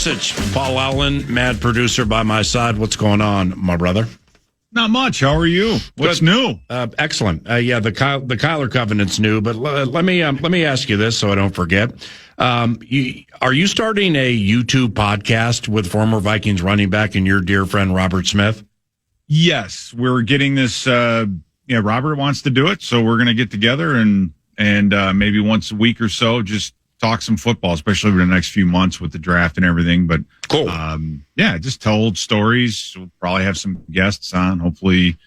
Bercich, Paul Allen, mad producer by my side. What's going on, my brother? Not much. How are you? What's new? Excellent. The Kyler covenant's new, but let me ask you this so I don't forget. Are you starting a YouTube podcast with former Vikings running back and your dear friend Robert Smith? Yes, we're getting this. Robert wants to do it, so we're going to get together and maybe once a week or so, just talk some football, especially over the next few months with the draft and everything. But cool. Just tell old stories. We'll probably have some guests on, hopefully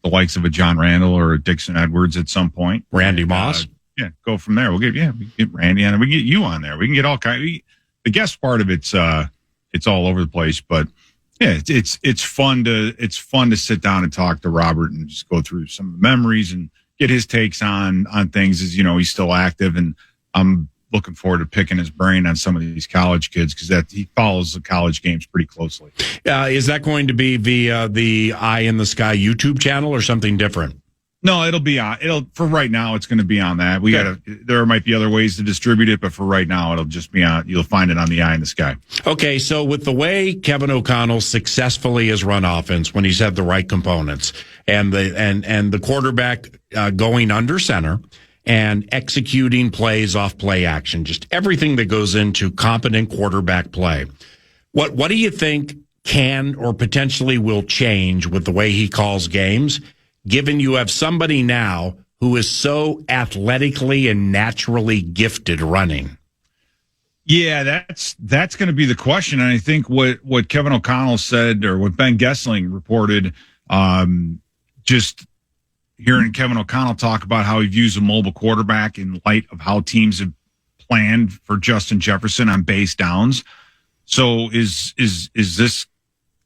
the likes of a John Randall or a Dixon Edwards at some point. Randy Moss. Go from there. We get Randy on. We can get you on there. We can get all kinds. The guest part of it's all over the place, but yeah, it's fun to sit down and talk to Robert and just go through some of the memories and get his takes on things. As you know, he's still active, and I'm looking forward to picking his brain on some of these college kids because he follows the college games pretty closely. Is that going to be via the Eye in the Sky YouTube channel or something different? No, it'll be on. For right now, it's going to be on that. There might be other ways to distribute it, but for right now, it'll just be on. You'll find it on the Eye in the Sky. Okay, so with the way Kevin O'Connell successfully has run offense when he's had the right components and the quarterback going under center and executing plays off play action, just everything that goes into competent quarterback play. What do you think can or potentially will change with the way he calls games, given you have somebody now who is so athletically and naturally gifted running? Yeah, that's going to be the question. And I think what Kevin O'Connell said, or what Ben Gessling reported, just hearing Kevin O'Connell talk about how he views a mobile quarterback in light of how teams have planned for Justin Jefferson on base downs. So is this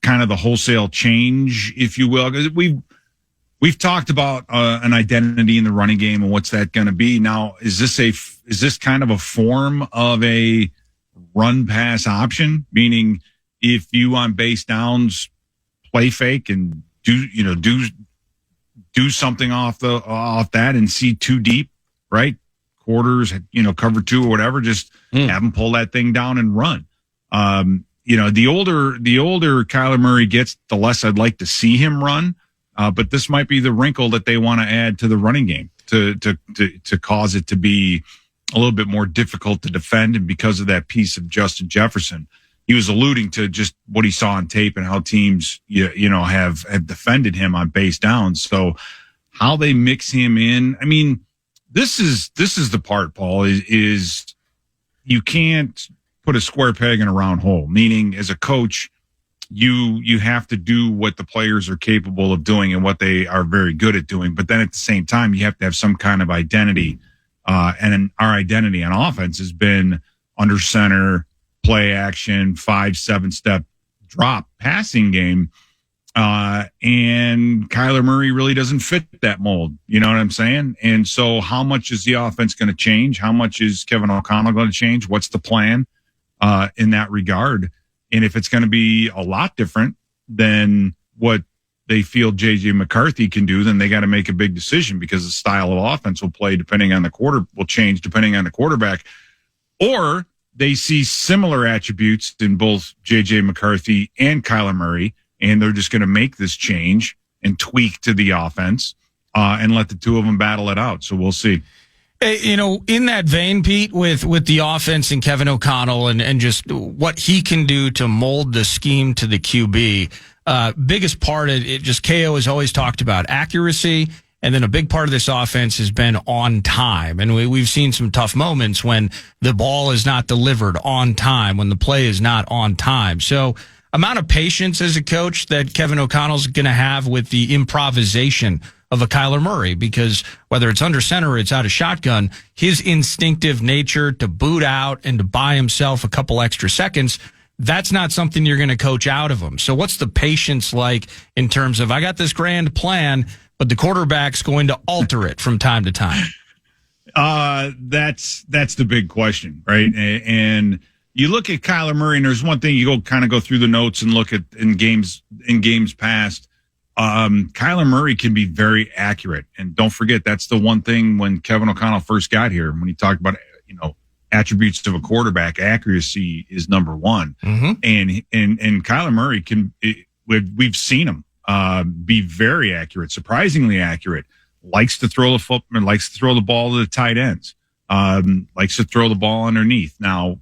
kind of the wholesale change, if you will? Because we've talked about an identity in the running game and what's that going to be. Now, is this kind of a form of a run pass option? Meaning, if you on base downs play fake and do something off that and see too deep, right? Quarters, cover two or whatever, just have him pull that thing down and run. The older Kyler Murray gets, the less I'd like to see him run. But this might be the wrinkle that they want to add to the running game to cause it to be a little bit more difficult to defend. And because of that piece of Justin Jefferson, he was alluding to just what he saw on tape and how teams, have defended him on base downs. So how they mix him in, I mean, this is the part, Paul, is you can't put a square peg in a round hole. Meaning, as a coach, you have to do what the players are capable of doing and what they are very good at doing. But then at the same time, you have to have some kind of identity. And our identity on offense has been under center, play action, 5-7 step drop passing game. And Kyler Murray really doesn't fit that mold. You know what I'm saying? And so how much is the offense going to change? How much is Kevin O'Connell going to change? What's the plan in that regard? And if it's going to be a lot different than what they feel J.J. McCarthy can do, then they got to make a big decision because the style of offense will change depending on the quarterback. Or they see similar attributes in both J.J. McCarthy and Kyler Murray, and they're just going to make this change and tweak to the offense and let the two of them battle it out. So we'll see. In that vein, Pete, with the offense and Kevin O'Connell and just what he can do to mold the scheme to the QB, biggest part of it, just KO has always talked about accuracy, and then a big part of this offense has been on time. And we've seen some tough moments when the ball is not delivered on time, when the play is not on time. So amount of patience as a coach that Kevin O'Connell's going to have with the improvisation of a Kyler Murray, because whether it's under center or it's out of shotgun, his instinctive nature to boot out and to buy himself a couple extra seconds, that's not something you're going to coach out of him. So what's the patience like in terms of, I got this grand plan, but the quarterback's going to alter it from time to time? That's the big question, right? And you look at Kyler Murray, and there's one thing you go through the notes and look at in games past. Kyler Murray can be very accurate, and don't forget that's the one thing when Kevin O'Connell first got here, when he talked about attributes of a quarterback, accuracy is number one. Mm-hmm. And Kyler Murray we've seen him be very accurate, surprisingly accurate. Likes to throw the football, likes to throw the ball to the tight ends. Likes to throw the ball underneath. Now,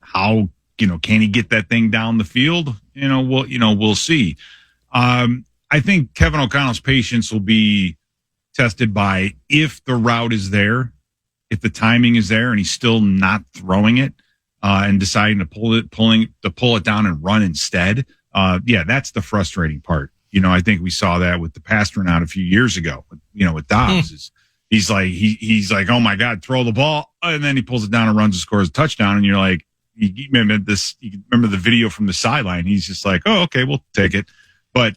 how can he get that thing down the field? We'll see. I think Kevin O'Connell's patience will be tested by if the route is there, if the timing is there, and he's still not throwing it and deciding to pull it down and run instead. That's the frustrating part. I think we saw that with the Pasternaut a few years ago. With Dobbs, he's like, oh my God, throw the ball, and then he pulls it down and runs and scores a touchdown, and you're like, you remember the video from the sideline? He's just like, oh, okay, we'll take it. But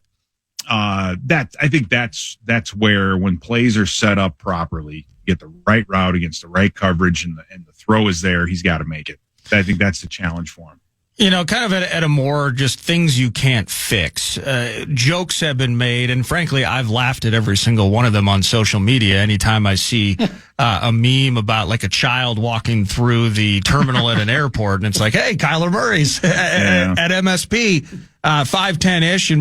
I think that's where, when plays are set up properly, get the right route against the right coverage, and the throw is there, he's got to make it. I think that's the challenge for him. Kind of at a more just things you can't fix. Jokes have been made, and frankly, I've laughed at every single one of them on social media. Anytime I see a meme about like a child walking through the terminal at an airport, and it's like, hey, Kyler Murray's at MSP, 5'10" and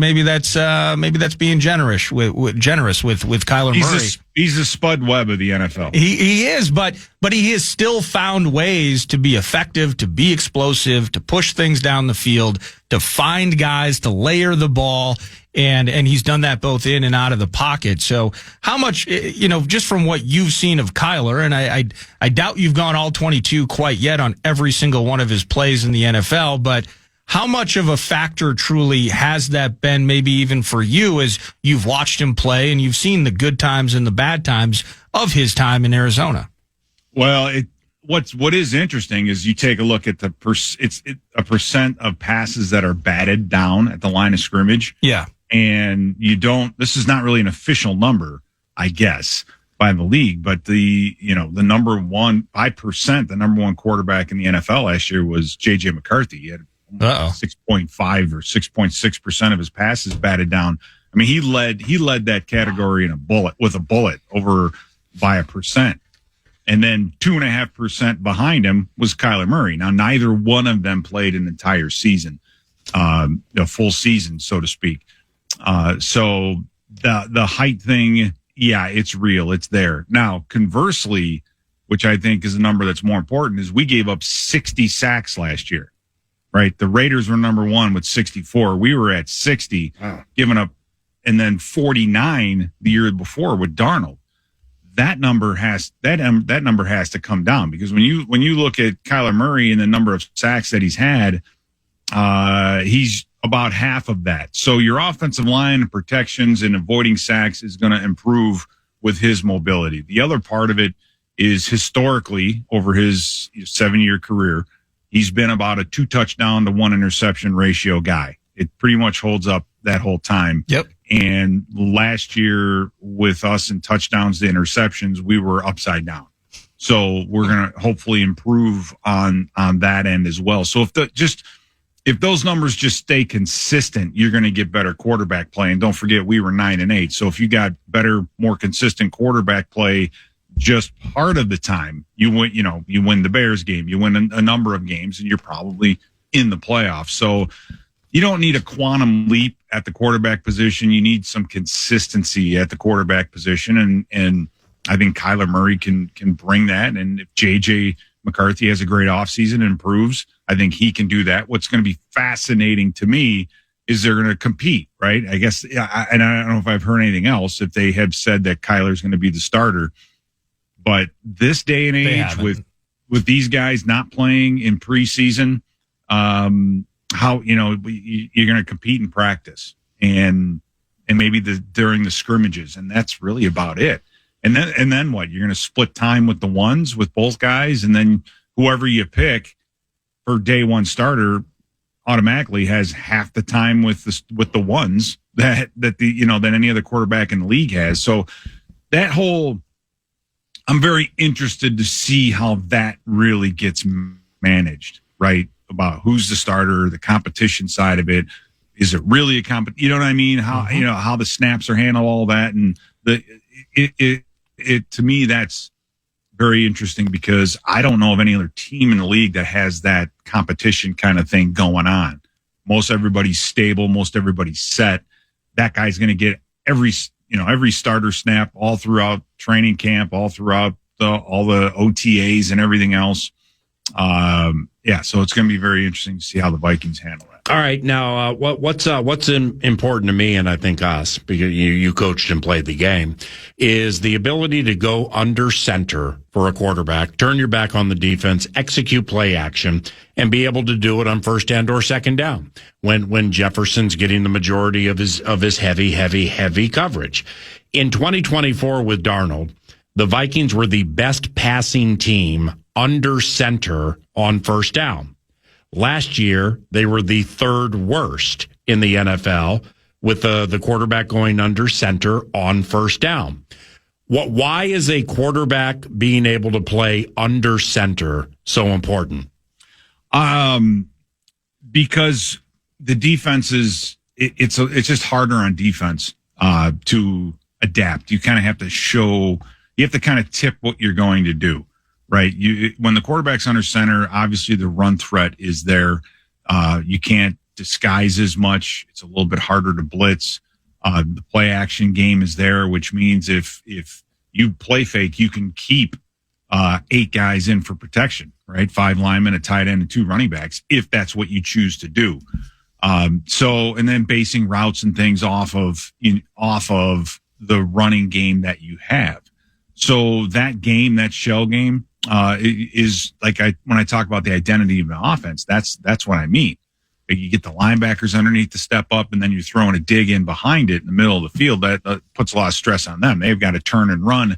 maybe that's being generous with Kyler Murray. He's a Spud Webb of the NFL. He is, but he has still found ways to be effective, to be explosive, to push things down the field, to find guys, to layer the ball, and he's done that both in and out of the pocket. So how much, just from what you've seen of Kyler, and I doubt you've gone all 22 quite yet on every single one of his plays in the NFL, but how much of a factor truly has that been, maybe even for you, as you've watched him play and you've seen the good times and the bad times of his time in Arizona? Well, what is interesting is you take a look at it's a percent of passes that are batted down at the line of scrimmage. Yeah. And this is not really an official number, I guess, by the league, but the number one, 5%, the number one quarterback in the NFL last year was J.J. McCarthy. He had 6.5 or 6.6% of his passes batted down. I mean, he led that category with a bullet over by 1%. And then 2.5% behind him was Kyler Murray. Now, neither one of them played an entire season, a full season, so to speak. So the height thing, yeah, it's real. It's there. Now, conversely, which I think is a number that's more important, is we gave up 60 sacks last year. Right. The Raiders were number one with 64. We were at 60, giving up, and then 49 the year before with Darnold. That number has to come down, because when you look at Kyler Murray and the number of sacks that he's had, he's about half of that. So your offensive line protections and avoiding sacks is going to improve with his mobility. The other part of it is, historically, over his 7-year career, he's been about a 2 touchdown to 1 interception ratio guy. It pretty much holds up that whole time. Yep. And last year, with us in touchdowns to interceptions, we were upside down. So we're going to hopefully improve on that end as well. So if those numbers just stay consistent, you're going to get better quarterback play. And don't forget, we were 9-8. So if you got better, more consistent quarterback play just part of the time, you win the Bears game, you win a number of games, and you're probably in the playoffs. So you don't need a quantum leap at the quarterback position. You need some consistency at the quarterback position. And I think Kyler Murray can bring that. And if J.J. McCarthy has a great offseason and improves, I think he can do that. What's going to be fascinating to me is they're going to compete, right? I guess, and I don't know if I've heard anything else, if they have said that Kyler's going to be the starter. But this day and age, with these guys not playing in preseason, how you're going to compete in practice and maybe during the scrimmages, and that's really about it. And then what? You're going to split time with the ones with both guys, and then whoever you pick for day one starter automatically has half the time with the ones that any other quarterback in the league has. So that whole, I'm very interested to see how that really gets managed, right? About who's the starter, the competition side of it. Is it really a you know what I mean? How, how the snaps are handled, all that. And it to me, that's very interesting because I don't know of any other team in the league that has that competition kind of thing going on. Most everybody's stable. Most everybody's set. That guy's going to get every starter snap all throughout training camp, all throughout all the OTAs and everything else. So it's going to be very interesting to see how the Vikings handle it. All right, now what's important to me, and I think us, because you coached and played the game, is the ability to go under center for a quarterback, turn your back on the defense, execute play action, and be able to do it on first and or second down when Jefferson's getting the majority of his heavy coverage. In 2024 with Darnold, the Vikings were the best passing team under center on first down. Last year, they were the third worst in the NFL with the quarterback going under center on first down. Why is a quarterback being able to play under center so important? Because the defense it's just harder on defense to adapt. You kind of have to kind of tip what you're going to do. Right. When the quarterback's under center, obviously the run threat is there. You can't disguise as much. It's a little bit harder to blitz. The play action game is there, which means if you play fake, you can keep 8 guys in for protection, right? 5 linemen, a tight end, and 2 running backs, if that's what you choose to do. And then basing routes and things off of the running game that you have. So that game, that shell game, is like when I talk about the identity of the offense, that's what I mean. You get the linebackers underneath to step up, and then you're throwing a dig in behind it in the middle of the field. That puts a lot of stress on them. They've got to turn and run.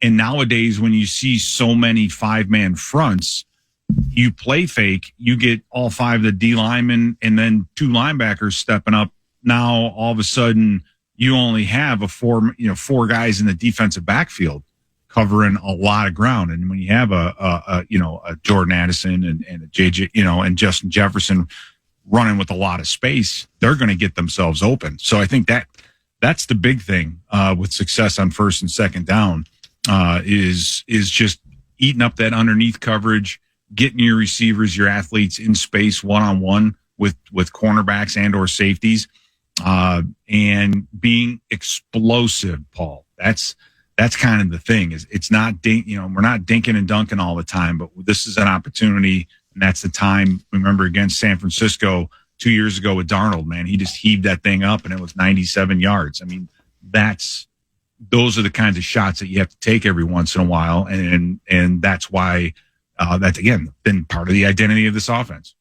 And nowadays, when you see so many 5-man fronts, you play fake, you get all 5 of the D linemen and then 2 linebackers stepping up. Now, all of a sudden, you only have 4 guys in the defensive backfield covering a lot of ground. And when you have a Jordan Addison and a JJ, and Justin Jefferson running with a lot of space, they're going to get themselves open. So I think that's the big thing with success on first and second down is just eating up that underneath coverage, getting your receivers, your athletes in space one-on-one with cornerbacks and or safeties, and being explosive, Paul. That's kind of the thing. It's not we're not dinking and dunking all the time, but this is an opportunity, and that's the time. Remember against San Francisco 2 years ago with Darnold, man, he just heaved that thing up and it was 97 yards. I mean, those are the kinds of shots that you have to take every once in a while, and that's why that's again been part of the identity of this offense.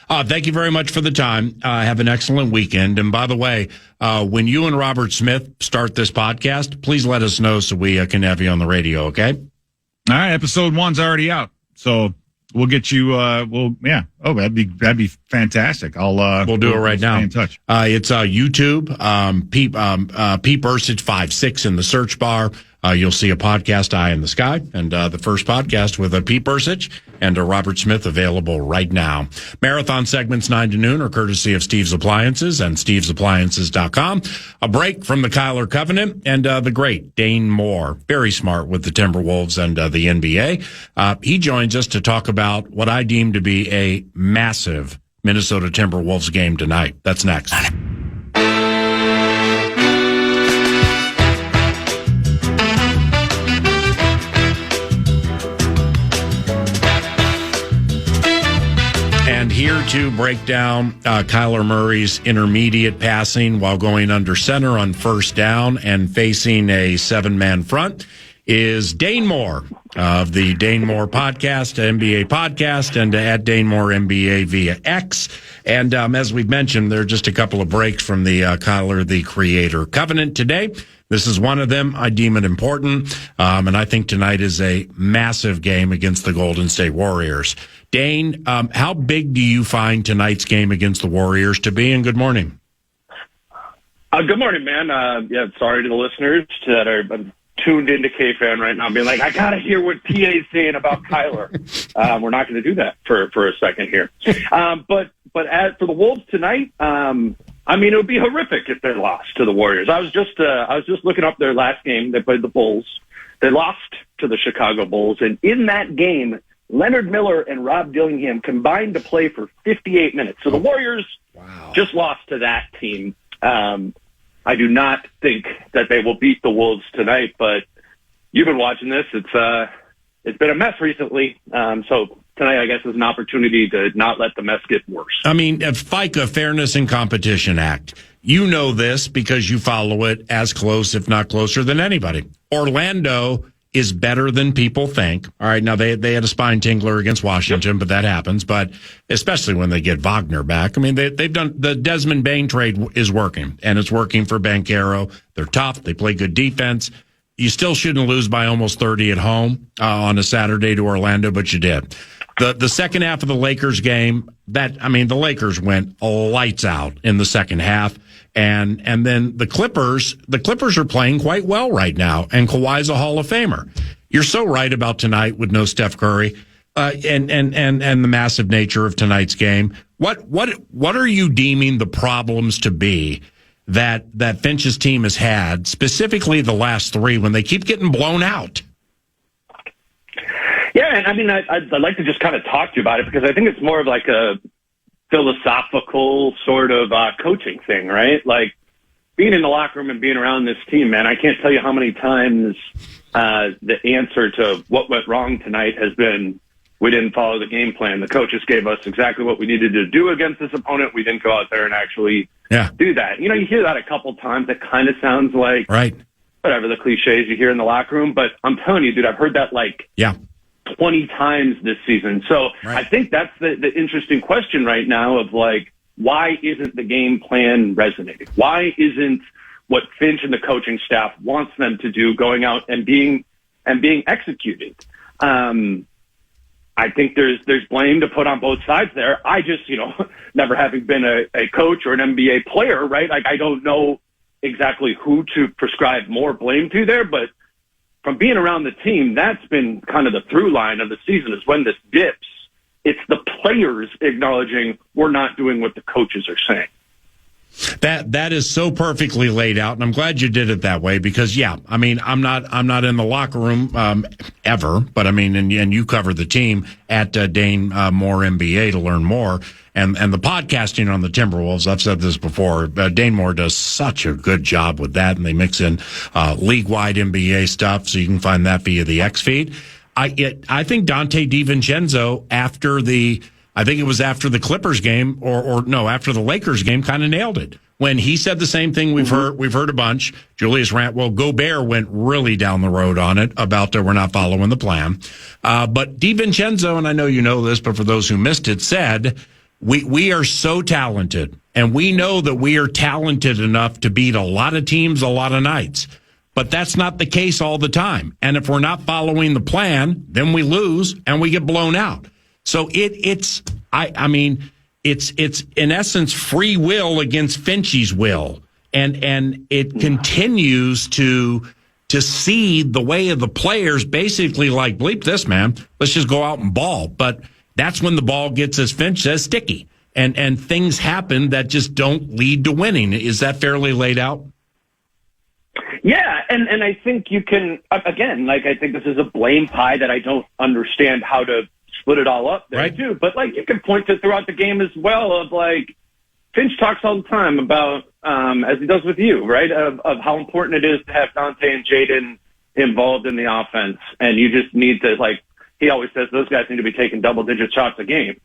Thank you very much for the time. Have an excellent weekend. And by the way, when you and Robert Smith start this podcast, please let us know so we can have you on the radio, okay? All right, episode 1's already out. So we'll get you that'd be fantastic. We'll do it right now. Stay in touch. It's YouTube, Pete Bercich 5'6" in the search bar. You'll see a podcast, Eye in the Sky, and the first podcast with Pete Bercich and Robert Smith available right now. Marathon segments 9 to noon are courtesy of Steve's Appliances and stevesappliances.com. A break from the Kyler Covenant and the great Dane Moore, very smart with the Timberwolves and the NBA. He joins us to talk about what I deem to be a massive Minnesota Timberwolves game tonight. That's next. And here to break down Kyler Murray's intermediate passing while going under center on first down and facing a 7-man front is Dane Moore of the Dane Moore podcast, NBA podcast, and at Dane Moore NBA via X. And as we've mentioned, there are just a couple of breaks from the Kyler, the Creator Covenant today. This is one of them. I deem it important. And I think tonight is a massive game against the Golden State Warriors. Dane, how big do you find tonight's game against the Warriors to be? And good morning. Good morning, man. Sorry to the listeners that are tuned into KFAN right now, being like, I got to hear what PA's saying about Kyler. We're not going to do that for a second here. But as for the Wolves tonight, it would be horrific if they lost to the Warriors. I was just looking up their last game. They played the Bulls. They lost to the Chicago Bulls. And in that game, Leonard Miller and Rob Dillingham combined to play for 58 minutes. So the Warriors just lost to that team. I do not think that they will beat the Wolves tonight, but you've been watching this. It's been a mess recently. So tonight, I guess, is an opportunity to not let the mess get worse. I mean, FICA, Fairness and Competition Act. You know this because you follow it as close, if not closer, than anybody. Orlando is better than people think. All right, now they had a spine tingler against Washington, but that happens. But especially when they get Wagner back. I mean, they've done the Desmond Bane trade is working, and it's working for Banchero. They're tough. They play good defense. You still shouldn't lose by almost 30 at home on a Saturday to Orlando, but you did. The second half of the Lakers game, the Lakers went lights out in the second half. And then the Clippers are playing quite well right now, and Kawhi's a Hall of Famer. You're so right about tonight with no Steph Curry, and the massive nature of tonight's game. What are you deeming the problems to be that Finch's team has had, specifically the last three, when they keep getting blown out? Yeah, and I mean, I'd like to just kind of talk to you about it, because I think it's more of like a philosophical sort of coaching thing, right? Like being in the locker room and being around this team, man, I can't tell you how many times the answer to what went wrong tonight has been, we didn't follow the game plan. The coaches gave us exactly what we needed to do against this opponent. We didn't go out there and actually do that. You know, you hear that a couple times. It kind of sounds like whatever the cliches you hear in the locker room, but I'm telling you, dude, I've heard that 20 times this season. So I think that's the interesting question right now of like, why isn't the game plan resonating? Why isn't what Finch and the coaching staff wants them to do going out and being executed? I think there's blame to put on both sides there. I just, never having been a coach or an NBA player, right? Like, I don't know exactly who to prescribe more blame to there, but from being around the team, that's been kind of the through line of the season, is when this dips, it's the players acknowledging we're not doing what the coaches are saying. That is so perfectly laid out, and I'm glad you did it that way, because I'm not in the locker room ever, but I mean, and you cover the team at Dane Moore MBA to learn more, and the podcasting on the Timberwolves. I've said this before. Dane Moore does such a good job with that, and they mix in league-wide NBA stuff, so you can find that via the X feed. I think Dante DiVincenzo after the Clippers game, after the Lakers game, kind of nailed it when he said the same thing we've heard a bunch. Julius Randle, Gobert went really down the road on it about we're not following the plan. But DiVincenzo, and I know you know this, but for those who missed it, said we are so talented, and we know that we are talented enough to beat a lot of teams a lot of nights. But that's not the case all the time. And if we're not following the plan, then we lose and we get blown out. So it's in essence free will against Finchie's will, and it continues to seed the way of the players, basically like, bleep this, man, let's just go out and ball. But that's when the ball gets, as Finch says, sticky, and things happen that just don't lead to winning. Is that fairly laid out? Yeah, and I think you can, again, I think this is a blame pie that I don't understand how to split it all up there too. But you can point to throughout the game as well of Finch talks all the time about, as he does with you, right, of how important it is to have Dante and Jaden involved in the offense. And you just need to, he always says, those guys need to be taking double-digit shots a game.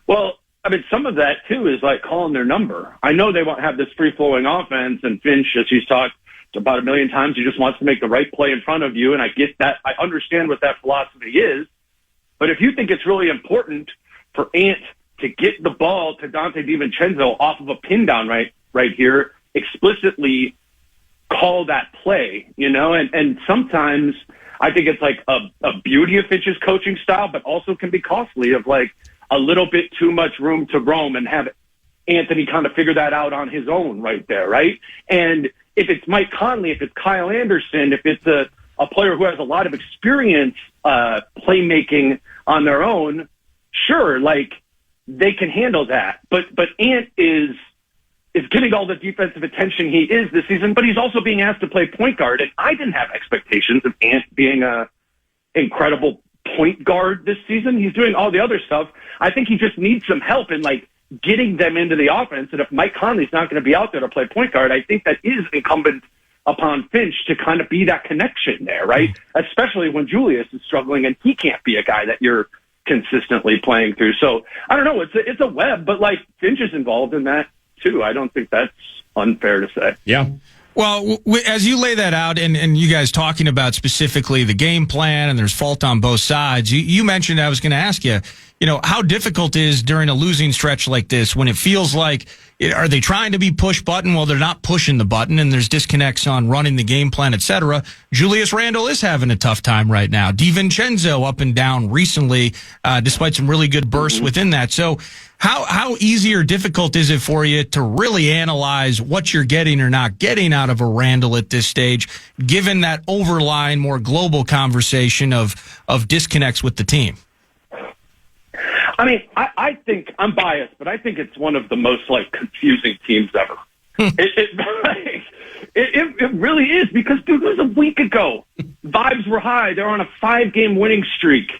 Well, I mean, some of that too is calling their number. I know they won't have this free-flowing offense, and Finch, as he's talked about a million times, he just wants to make the right play in front of you, and I get that. I understand what that philosophy is. But if you think it's really important for Ant to get the ball to Dante DiVincenzo off of a pin down right here, explicitly call that play, and sometimes I think it's a beauty of Finch's coaching style, but also can be costly of a little bit too much room to roam and have Anthony kind of figure that out on his own right there, right? And if it's Mike Conley, if it's Kyle Anderson, if it's a player who has a lot of experience playmaking on their own, sure, they can handle that. But Ant is getting all the defensive attention he is this season, but he's also being asked to play point guard, and I didn't have expectations of Ant being a incredible point guard this season. He's doing all the other stuff. I think he just needs some help in like getting them into the offense. And if Mike Conley's not going to be out there to play point guard, I think that is incumbent upon Finch to kind of be that connection there, right? Especially when Julius is struggling and he can't be a guy that you're consistently playing through. So I don't know. It's a web, but like Finch is involved in that too. I don't think that's unfair to say. Yeah. Well, as you lay that out and you guys talking about specifically the game plan and there's fault on both sides, you mentioned, I was going to ask you, how difficult it is during a losing stretch like this when it feels like, are they trying to be push button? Well, they're not pushing the button and there's disconnects on running the game plan, et cetera. Julius Randle is having a tough time right now. DiVincenzo up and down recently, despite some really good bursts within that. So how easy or difficult is it for you to really analyze what you're getting or not getting out of a Randle at this stage, given that overlying more global conversation of disconnects with the team? I mean, I think I'm biased, but I think it's one of the most like confusing teams ever. It really is because, dude, it was a week ago. Vibes were high. They're on a 5-game winning streak,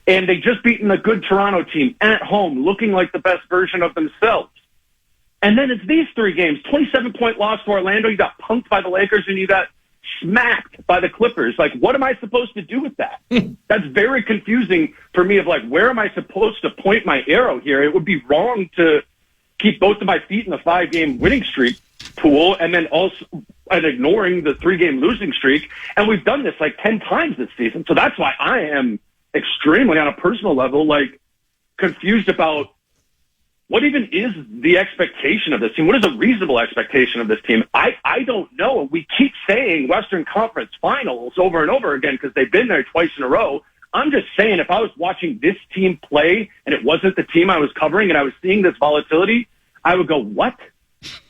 and they just beaten a good Toronto team at home, looking like the best version of themselves. And then it's these 3 games: 27-point loss to Orlando. You got punked by the Lakers, and you got smacked by the Clippers. Like, what am I supposed to do with that? That's very confusing for me of like, where am I supposed to point my arrow here? It would be wrong to keep both of my feet in the 5-game winning streak pool and then also and ignoring the 3-game losing streak. And we've done this like 10 times this season. So that's why I am extremely, on a personal level, like confused about what even is the expectation of this team? What is a reasonable expectation of this team? I don't know. We keep saying Western Conference Finals over and over again because they've been there twice in a row. I'm just saying, if I was watching this team play and it wasn't the team I was covering and I was seeing this volatility, I would go, what?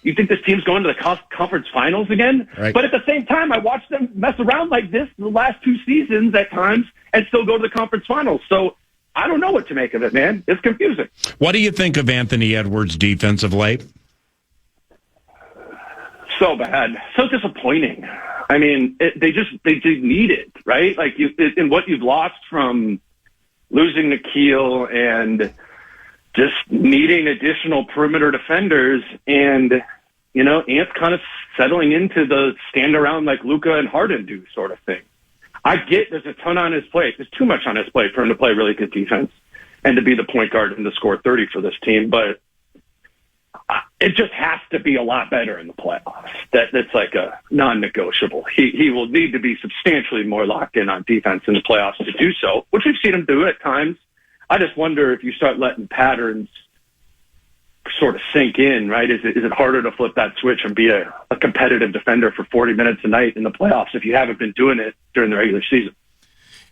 You think this team's going to the conference finals again? Right. But at the same time, I watched them mess around like this the last 2 seasons at times and still go to the conference finals. So I don't know what to make of it, man. It's confusing. What do you think of Anthony Edwards' defense of late? So bad. So disappointing. I mean, they need it, right? Like, in what you've lost from losing Nikhil and just needing additional perimeter defenders, and, Ant's kind of settling into the stand around like Luka and Harden do sort of thing. I get there's a ton on his plate. There's too much on his plate for him to play really good defense and to be the point guard and to score 30 for this team. But it just has to be a lot better in the playoffs. That's like a non-negotiable. He will need to be substantially more locked in on defense in the playoffs to do so, which we've seen him do at times. I just wonder if you start letting patterns sort of sink in, right? Is it harder to flip that switch and be a competitive defender for 40 minutes a night in the playoffs if you haven't been doing it during the regular season?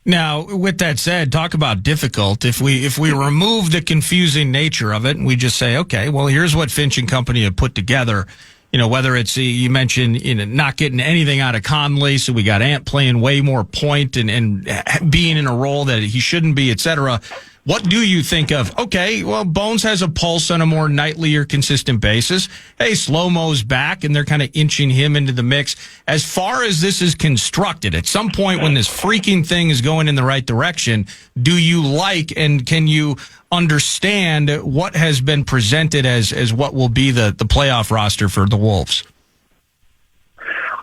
Now, with that said, talk about difficult. If we remove the confusing nature of it and we just say, okay, well, here's what Finch and company have put together, whether it's, you mentioned, not getting anything out of Conley, so we got Ant playing way more point and being in a role that he shouldn't be, et cetera. What do you think of, okay, well, Bones has a pulse on a more nightly or consistent basis. Hey, Slow-Mo's back, and they're kind of inching him into the mix. As far as this is constructed, at some point when this freaking thing is going in the right direction, do you like and can you understand what has been presented as what will be the playoff roster for the Wolves?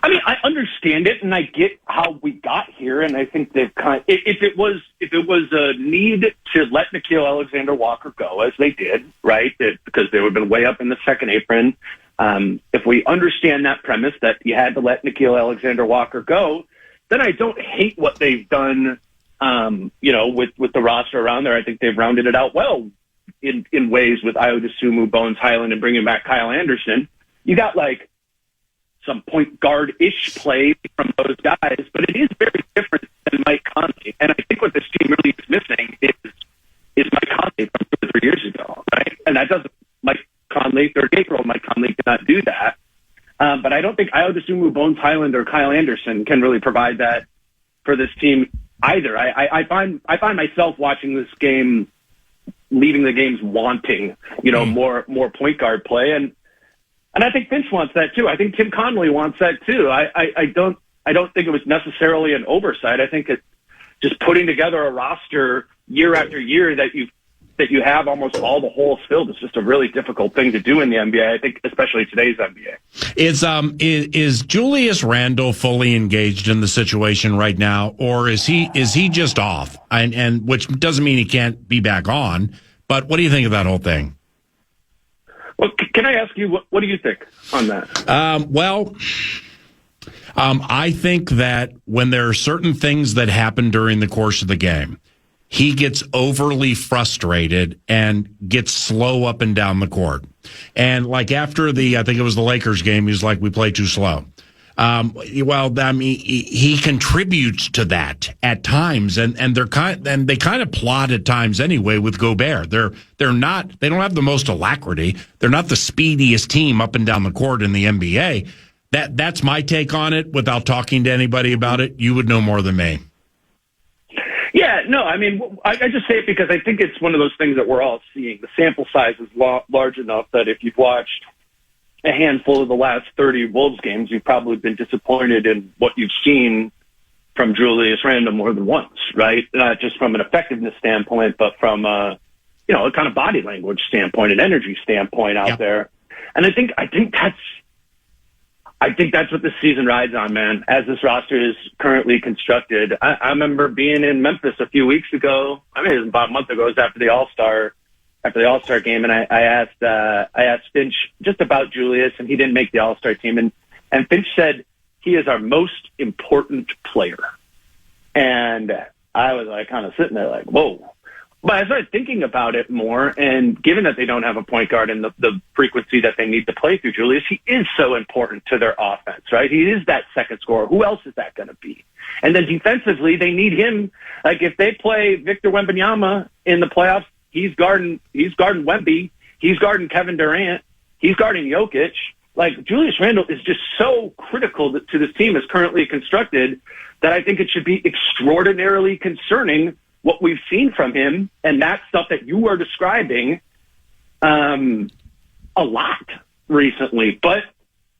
I mean, I understand it, and I get how we got here, and I think they've if it was a need to let Nickeil Alexander-Walker go, as they did, right, because they would have been way up in the second apron, if we understand that premise that you had to let Nickeil Alexander-Walker go, then I don't hate what they've done, with the roster around there. I think they've rounded it out well in ways with Ayo Dosunmu, Bones Highland, and bringing back Kyle Anderson. You got, some point guard-ish play from those guys, but it is very different than Mike Conley. And I think what this team really is missing is Mike Conley from 2 or 3 years ago, right? And that doesn't, Mike Conley, 38-year-old Mike Conley cannot do that. But I don't think Ayo Dosunmu, Bones Highland, or Kyle Anderson can really provide that for this team either. I find myself watching this game, leaving the games wanting, more point guard play, and I think Finch wants that too. I think Tim Connolly wants that too. I don't think it was necessarily an oversight. I think just putting together a roster year after year that you have almost all the holes filled. It's just a really difficult thing to do in the NBA. I think, especially today's NBA. Is Julius Randle fully engaged in the situation right now, or is he just off? And which doesn't mean he can't be back on. But what do you think of that whole thing? Well, can I ask you, what do you think on that? I think that when there are certain things that happen during the course of the game, he gets overly frustrated and gets slow up and down the court. And like after I think it was the Lakers game, he's like, we play too slow. He contributes to that at times, and they kind of plod at times anyway with Gobert. They don't have the most alacrity. They're not the speediest team up and down the court in the NBA. That's my take on it. Without talking to anybody about it, you would know more than me. Yeah, no, I mean, I just say it because I think it's one of those things that we're all seeing. The sample size is large enough that if you've watched a handful of the last 30 Wolves games, you've probably been disappointed in what you've seen from Julius Randle more than once, right? Not just from an effectiveness standpoint, but from a kind of body language standpoint, an energy standpoint out there. And I think that's what this season rides on, man. As this roster is currently constructed, I remember being in Memphis a few weeks ago. I mean, it was about a month ago. It was after the All-Star game, and I asked Finch just about Julius, and he didn't make the All-Star team. And Finch said he is our most important player. And I was like kind of sitting there like, whoa. But I started thinking about it more, and given that they don't have a point guard and the frequency that they need to play through Julius, he is so important to their offense, right? He is that second scorer. Who else is that going to be? And then defensively, they need him. Like if they play Victor Wembanyama in the playoffs, he's guarding Wemby, he's guarding Kevin Durant, he's guarding Jokic. Like Julius Randle is just so critical to this team as currently constructed that I think it should be extraordinarily concerning what we've seen from him, and that stuff that you are describing a lot recently. But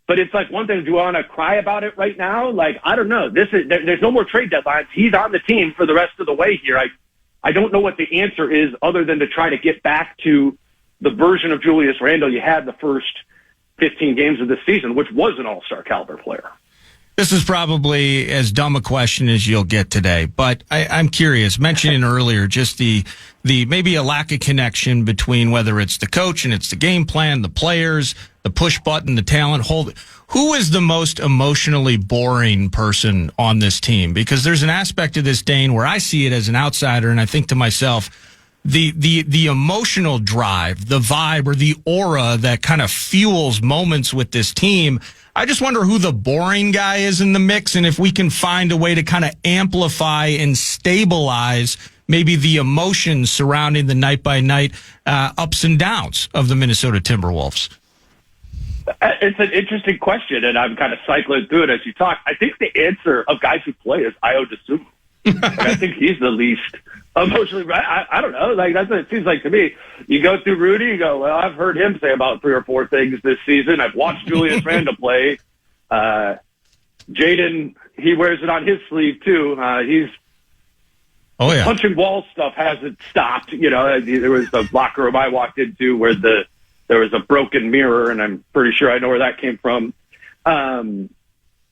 it's like one thing, do I want to cry about it right now? Like, I don't know. There's no more trade deadlines. He's on the team for the rest of the way here. I don't know what the answer is other than to try to get back to the version of Julius Randle you had the first 15 games of this season, which was an all-star caliber player. This is probably as dumb a question as you'll get today, but I'm curious. Mentioning earlier, just the maybe a lack of connection between whether it's the coach and it's the game plan, the players, the push button, the talent. Who is the most emotionally boring person on this team? Because there's an aspect of this, Dane, where I see it as an outsider, and I think to myself, the emotional drive, the vibe, or the aura that kind of fuels moments with this team. I just wonder who the boring guy is in the mix, and if we can find a way to kind of amplify and stabilize maybe the emotions surrounding the night-by-night ups and downs of the Minnesota Timberwolves. It's an interesting question, and I'm kind of cycling through it as you talk. I think the answer of guys who play is Ayo Dosunmu. I think he's the least emotionally right. I don't know. Like that's what it seems like to me. You go through Rudy, you go, well, I've heard him say about 3 or 4 things this season. I've watched Julius Randle play. Jaden, he wears it on his sleeve too. He's punching wall stuff hasn't stopped. You know, there was the locker room I walked into where there was a broken mirror, and I'm pretty sure I know where that came from.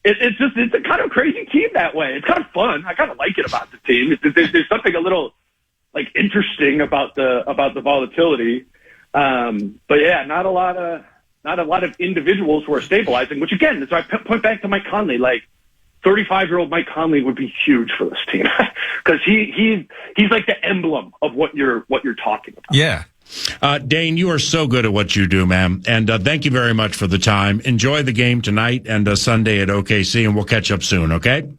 It's a kind of crazy team that way. It's kind of fun. I kind of like it about the team. There's something a little like interesting about the volatility. But yeah, not a lot of individuals who are stabilizing. Which again, so I point back to Mike Conley. Like 35-year-old Mike Conley would be huge for this team because he's like the emblem of what you're talking about. Yeah. Dane, you are so good at what you do, man. And thank you very much for the time. Enjoy the game tonight and Sunday at OKC, and we'll catch up soon, okay?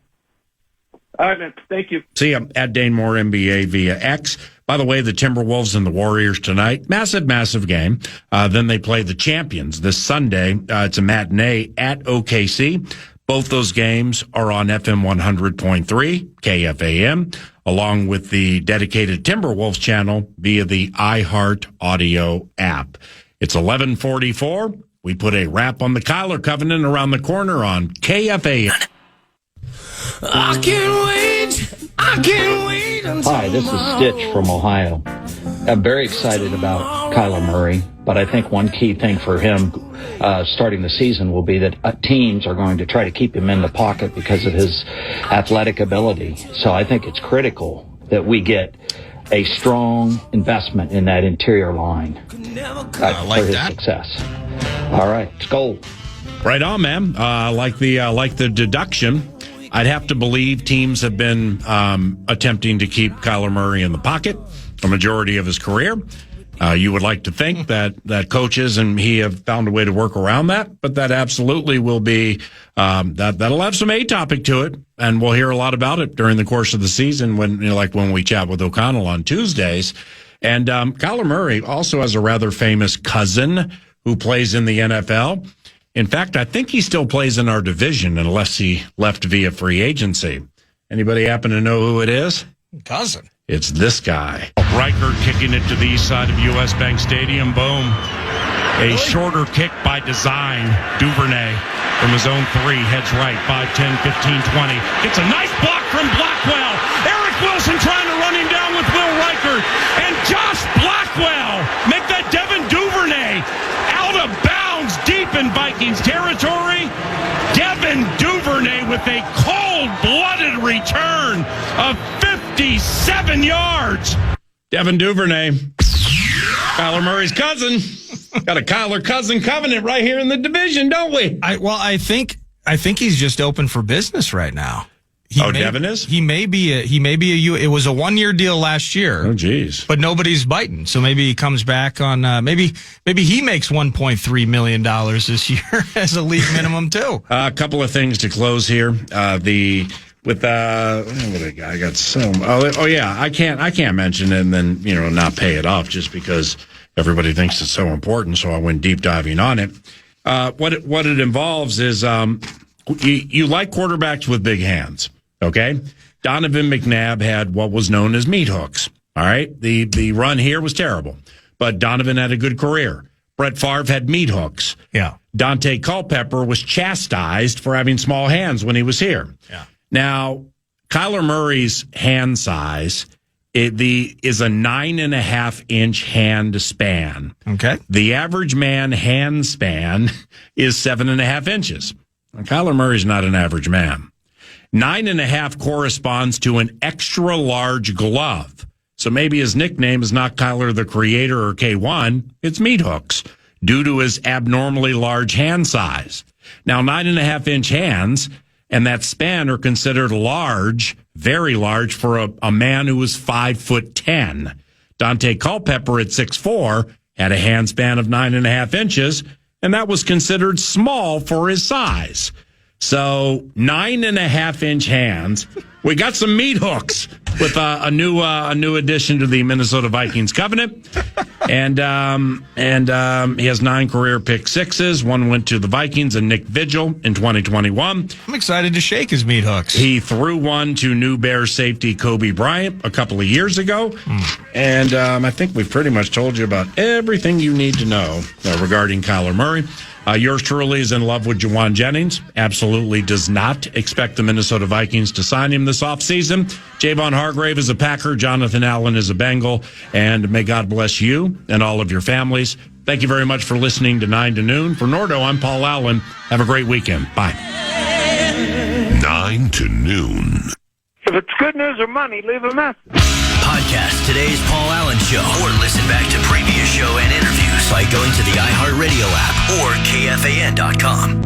All right, man. Thank you. See you at DaneMoore NBA via X. By the way, the Timberwolves and the Warriors tonight. Massive game. Then they play the champions this Sunday. It's a matinee at OKC. Both those games are on FM 100.3, KFAN, along with the dedicated Timberwolves channel via the iHeart Audio app. It's 11:44. We put a wrap on the Kyler Covenant around the corner on KFAN. I can't wait. Hi, this is Stitch from Ohio. I'm very excited about Kyler Murray, but I think one key thing for him starting the season will be that teams are going to try to keep him in the pocket because of his athletic ability. So I think it's critical that we get a strong investment in that interior line for his success. All right, it's gold. Right on, man. Like the deduction. I'd have to believe teams have been attempting to keep Kyler Murray in the pocket a majority of his career. You would like to think that coaches and he have found a way to work around that, but that absolutely will be that'll have some topic to it, and we'll hear a lot about it during the course of the season when we chat with O'Connell on Tuesdays. And Kyler Murray also has a rather famous cousin who plays in the NFL. In fact, I think he still plays in our division unless he left via free agency. Anybody happen to know who it is? Cousin. It's this guy. Riker kicking it to the east side of U.S. Bank Stadium. Boom. A shorter kick by design. Duvernay from his own three. Heads right. 5, 10, 15, 20. Gets a nice block from Blackwell. Eric Wilson trying to run him down with Will Riker. And Josh Blackwell make that Devin Duvernay out of bounds deep in Vikings territory. Devin Duvernay with a cold-blooded return of 57 yards. Devin Duvernay, Kyler Murray's cousin. Got a Kyler cousin covenant right here in the division, don't we? I think he's just open for business right now. Devin is? He may be it was a 1-year deal last year. Oh, geez. But nobody's biting. So maybe he comes back on, maybe he makes $1.3 million this year as a league minimum too. A couple of things to close here. I can't mention it and then, not pay it off just because everybody thinks it's so important. So I went deep diving on it. What it involves is, you like quarterbacks with big hands. Okay. Donovan McNabb had what was known as meat hooks. All right. The run here was terrible, but Donovan had a good career. Brett Favre had meat hooks. Yeah. Dante Culpepper was chastised for having small hands when he was here. Yeah. Now, Kyler Murray's hand size is a 9.5-inch hand span. Okay. The average man hand span is 7.5 inches. Now, Kyler Murray's not an average man. 9.5 corresponds to an extra large glove. So maybe his nickname is not Kyler the Creator or K1. It's Meat Hooks due to his abnormally large hand size. Now, 9.5-inch hands and that span are considered large, very large for a man who was 5'10". Dante Culpepper at 6'4" had a hand span of 9.5 inches, and that was considered small for his size. So 9.5-inch hands. We got some meat hooks with a new addition to the Minnesota Vikings covenant, and he has 9 career pick sixes. 1 went to the Vikings and Nick Vigil in 2021. I'm excited to shake his meat hooks. He threw 1 to new Bears safety Kobe Bryant a couple of years ago, and I think we've pretty much told you about everything you need to know regarding Kyler Murray. Yours truly is in love with Juwan Jennings. Absolutely does not expect the Minnesota Vikings to sign him this offseason. Javon Hargrave is a Packer. Jonathan Allen is a Bengal. And may God bless you and all of your families. Thank you very much for listening to 9 to Noon. For Nordo, I'm Paul Allen. Have a great weekend. Bye. 9 to Noon. If it's good news or money, leave a message. Podcast today's Paul Allen Show, or listen back to previous show and interviews by going to the iHeartRadio app or KFAN.com.